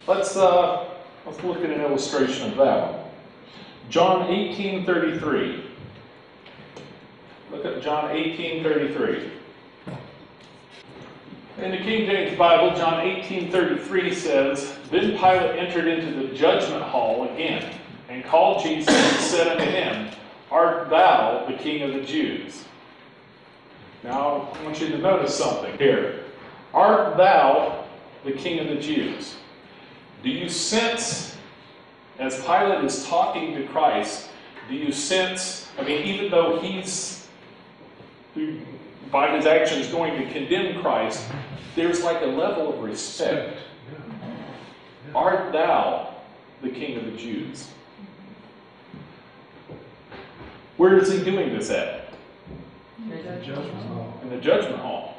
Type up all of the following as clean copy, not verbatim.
Let's look at an illustration of that one. John 18:33. Look at John 18:33. In the King James Bible, John 18:33 says, "Then Pilate entered into the judgment hall again, and called Jesus and said unto him, Art thou the King of the Jews?" Now, I want you to notice something here. Art thou the King of the Jews? Do you sense, as Pilate is talking to Christ, do you sense, even though he's, by his actions, going to condemn Christ, there's like a level of respect. Art thou the King of the Jews? Where is he doing this at? In the judgment hall. In the judgment hall.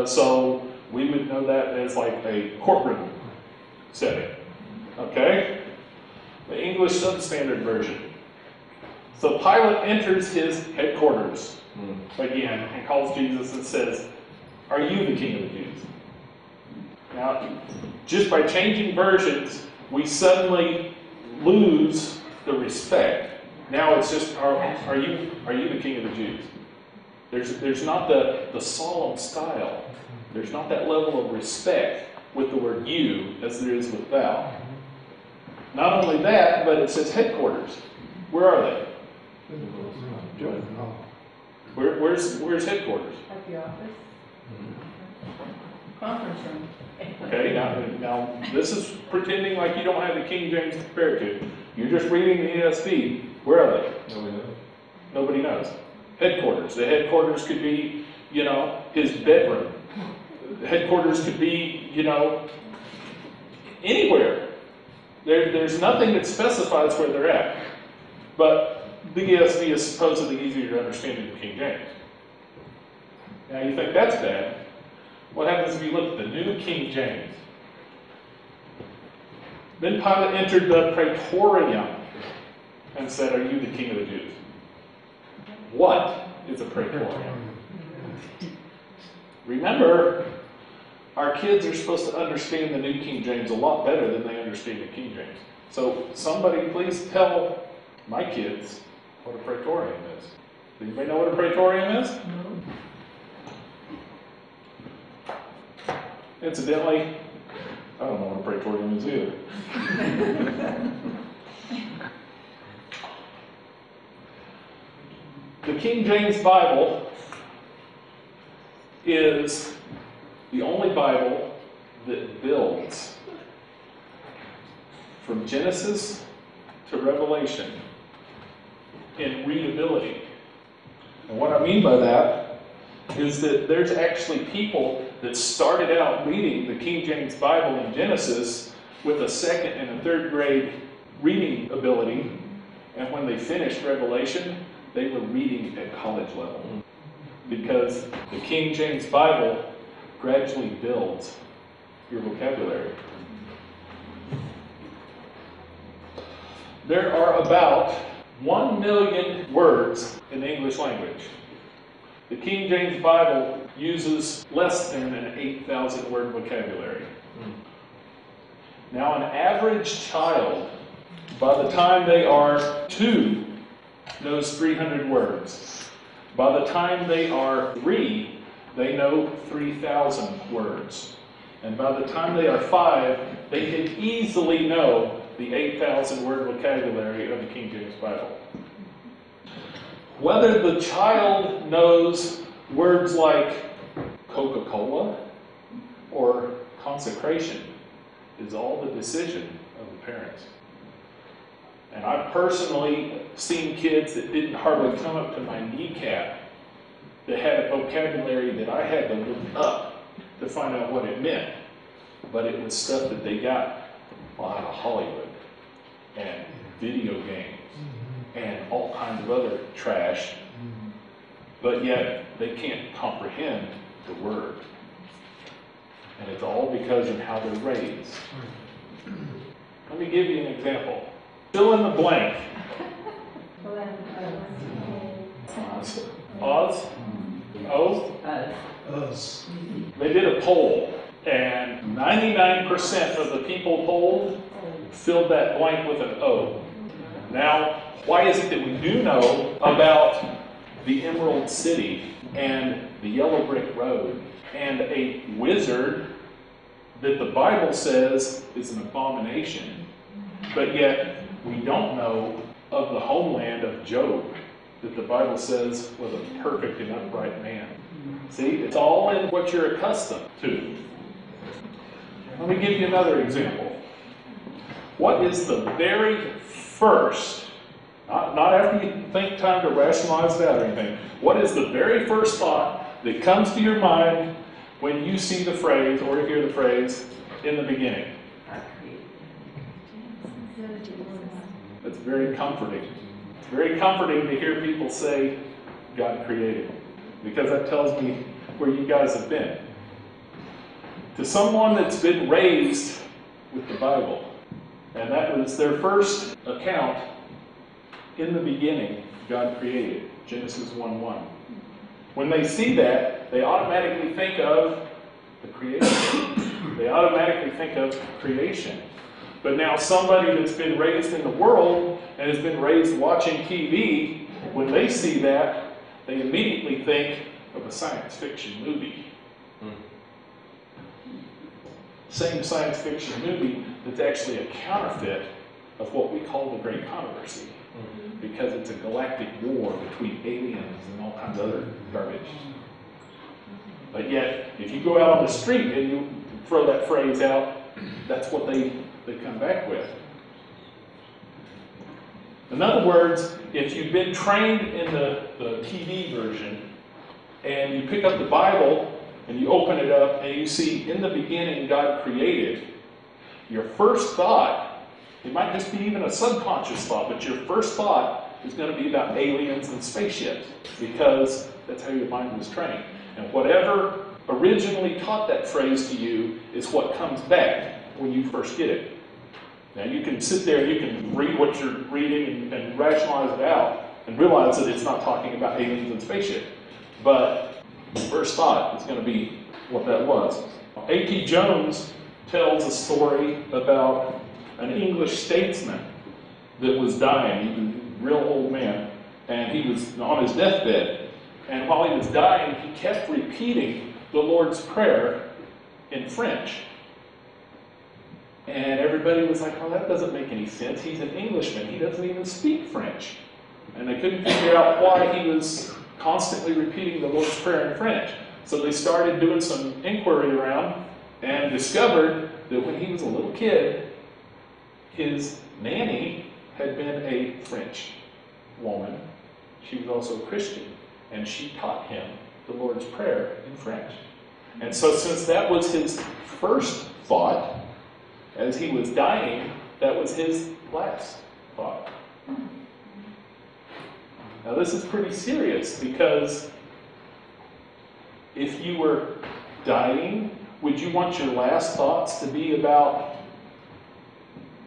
So we would know that as like a courtroom setting. Okay? The English Substandard version. So Pilate enters his headquarters again and calls Jesus and says, "Are you the King of the Jews?" Now, just by changing versions, we suddenly lose the respect. Now it's just, are you the King of the Jews? There's not the solemn style. There's not that level of respect with the word you as there is with thou. Not only that, but it says headquarters. Where are they? Where's headquarters? At the office. Conference room. Okay, now this is pretending like you don't have the King James to compare it to. You're just reading the ESV. Where are they? Nobody knows. Nobody knows. Headquarters. The headquarters could be, his bedroom. The headquarters could be, anywhere. There's nothing that specifies where they're at. But the ESV is supposedly easier to understand than King James. Now you think that's bad. What happens if you look at the New King James? Then Pilate entered the praetorium and said, "Are you the King of the Jews?" What is a praetorium? Remember, our kids are supposed to understand the New King James a lot better than they understand the King James. So somebody please tell my kids what a praetorium is. Does anybody know what a praetorium is? Incidentally, I don't know what a praetorium is either. The King James Bible is the only Bible that builds from Genesis to Revelation in readability. And what I mean by that is that there's actually people that started out reading the King James Bible in Genesis with a second and a third grade reading ability, and when they finished Revelation, they were reading at college level. Because the King James Bible gradually builds your vocabulary. There are about 1 million words in the English language. The King James Bible uses less than an 8,000 word vocabulary. Now, an average child, by the time they are 2, knows 300 words. By the time they are 3, they know 3,000 words. And by the time they are 5, they can easily know the 8,000 word vocabulary of the King James Bible. Whether the child knows words like Coca-Cola or consecration is all the decision of the parents. And I've personally seen kids that didn't hardly come up to my kneecap that had a vocabulary that I had to look up to find out what it meant. But it was stuff that they got out of Hollywood and video games and all kinds of other trash, but yet they can't comprehend the word. And it's all because of how they're raised. Let me give you an example. Fill in the blank. Oz? Oz? Us. They did a poll. And 99% of the people polled filled that blank with an O. Now, why is it that we do know about the Emerald City and the Yellow Brick Road and a wizard that the Bible says is an abomination, but yet we don't know of the homeland of Job that the Bible says was a perfect and upright man? See, it's all in what you're accustomed to. Let me give you another example. What is the very first, not after you think time to rationalize that or anything, what is the very first thought that comes to your mind when you see the phrase or hear the phrase, in the beginning? It's very comforting. It's very comforting to hear people say, God created, because that tells me where you guys have been. To someone that's been raised with the Bible, and that was their first account, in the beginning, God created, Genesis 1:1. When they see that, they automatically think of the creation. They automatically think of creation. But now somebody that's been raised in the world and has been raised watching TV, when they see that, they immediately think of a science fiction movie. Same science fiction movie that's actually a counterfeit of what we call the Great Controversy. Because it's a galactic war between aliens and all kinds of other garbage. But yet, if you go out on the street and you throw that phrase out, that's what they come back with. In other words, if you've been trained in the TV version, and you pick up the Bible, and you open it up, and you see, in the beginning, God created, your first thought, it might just be even a subconscious thought, but your first thought is going to be about aliens and spaceships, because that's how your mind was trained. And whatever originally taught that phrase to you is what comes back when you first get it. Now you can sit there and you can read what you're reading and rationalize it out and realize that it's not talking about aliens and spaceships. But the first thought is going to be what that was. A.T. Jones tells a story about an English statesman that was dying. He was a real old man, and he was on his deathbed. And while he was dying, he kept repeating the Lord's Prayer in French. And everybody was like, well, that doesn't make any sense. He's an Englishman. He doesn't even speak French. And they couldn't figure out why he was constantly repeating the Lord's Prayer in French. So they started doing some inquiry around and discovered that when he was a little kid, his nanny had been a French woman. She was also a Christian, and she taught him the Lord's Prayer in French. And so since that was his first thought, as he was dying, that was his last thought. Now this is pretty serious, because if you were dying, would you want your last thoughts to be about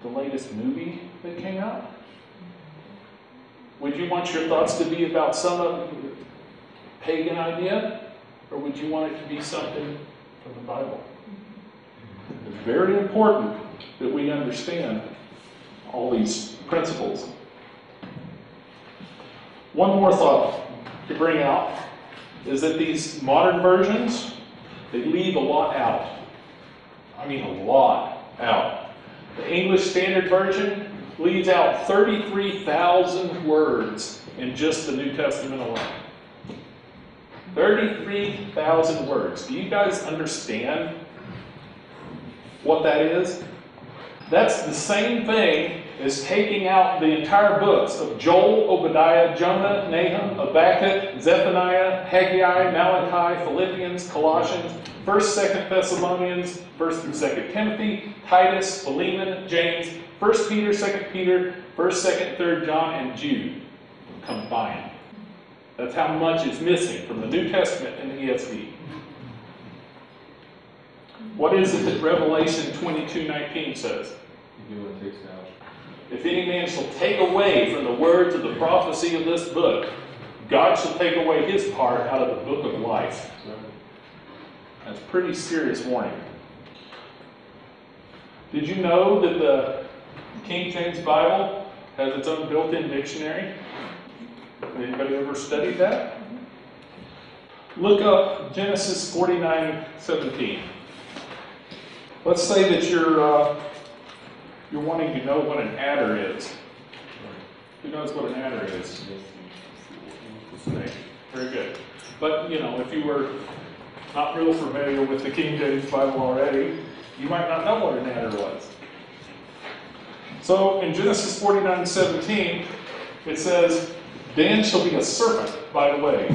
the latest movie that came out? Would you want your thoughts to be about some pagan idea? Or would you want it to be something from the Bible? It's very important that we understand all these principles. One more thought to bring out is that these modern versions, they leave a lot out. I mean, a lot out. The English Standard Version leaves out 33,000 words in just the New Testament alone. 33,000 words. Do you guys understand what that is? That's the same thing as taking out the entire books of Joel, Obadiah, Jonah, Nahum, Habakkuk, Zephaniah, Haggai, Malachi, Philippians, Colossians, 1st, 2nd Thessalonians, 1st through 2nd Timothy, Titus, Philemon, James, 1 Peter, 2 Peter, 1st, 2nd, 3rd John, and Jude combined. That's how much is missing from the New Testament and the ESV. What is it that Revelation 22:19 says? If any man shall take away from the words of the prophecy of this book, God shall take away his part out of the book of life. That's a pretty serious warning. Did you know that the King James Bible has its own built-in dictionary? Anybody ever studied that? Look up Genesis 49:17. Let's say that you're wanting to know what an adder is. Who knows what an adder is? Snake. Very good. But, if you were not real familiar with the King James Bible already, you might not know what an adder was. So, in Genesis 49:17, it says, Dan shall be a serpent by the way,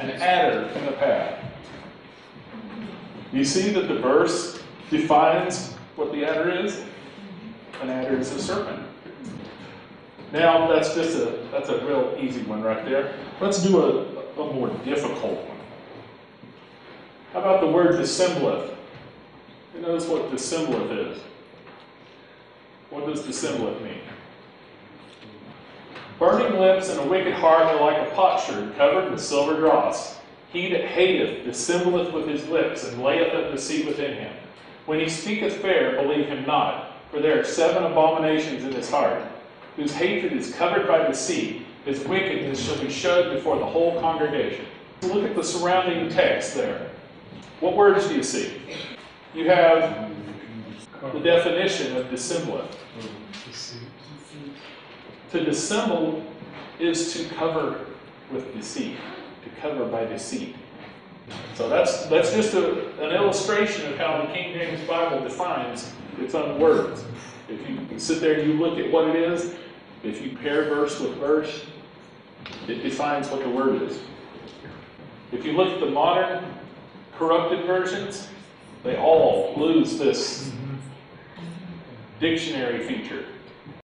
an adder in the path. You see that the verse defines what the adder is? An adder is a serpent. Now, that's a real easy one right there. Let's do a more difficult one. How about the word dissembleth? You notice what dissembleth is. What does dissembleth mean? Burning lips and a wicked heart are like a potsherd covered with silver dross. He that hateth dissembleth with his lips, and layeth up deceit within him. When he speaketh fair, believe him not, for there are 7 abominations in his heart, whose hatred is covered by deceit. His wickedness shall be showed before the whole congregation. Look at the surrounding text there. What words do you see? You have the definition of dissembleth. To dissemble is to cover with deceit, to cover by deceit. So that's just an illustration of how the King James Bible defines its own words. If you sit there and you look at what it is, if you pair verse with verse, it defines what the word is. If you look at the modern corrupted versions, they all lose this dictionary feature.